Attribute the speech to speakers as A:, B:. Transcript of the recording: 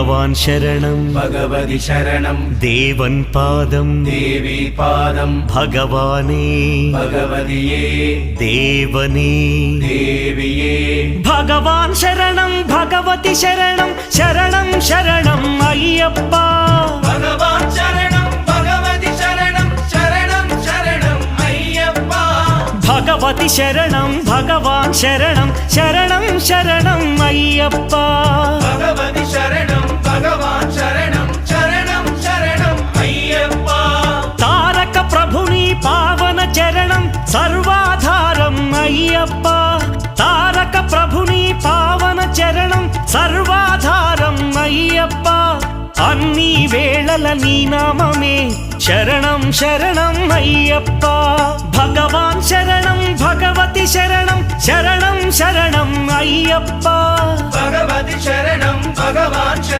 A: ഭഗവാൻ ശരണം
B: ഭഗവതി ശരണം
A: ദേവൻ പാദം
B: ദേവി പാദം
A: ഭഗവാനേ
B: ഭഗവതിയേ
A: ദേവനേ
B: ദേവിയേ
A: ഭഗവാൻ ശരണം ഭഗവതി ശരണം ശരണം ശരണം അയ്യപ്പ
B: ഭഗവാൻ ശരണം ഭഗവതി ശരണം ശരണം ശരണം അയ്യപ്പ
A: ഭഗവതി ശരണം ഭഗവാൻ ശരണം ശരണം ശരണം അയ്യപ്പ
B: ഭഗവതി ശരണം ഭഗവാൻ ശരണം ശരണം ശരണം അയ്യപ്പ
A: താരക ప్రభుని పావన చరణం సర్వాధారం అయ్యప్ప తారక ప్రభుని పావన చరణం సర్వాధారం అయ్యప్ప అన్ని వేళల నీ నామమే శరణం శరణం అయ్యప్ప భగవాన్ శరణం భగవతి శరణం శరణం శరణం అయ్యప్ప
B: భగవతి శరణం భగవాన్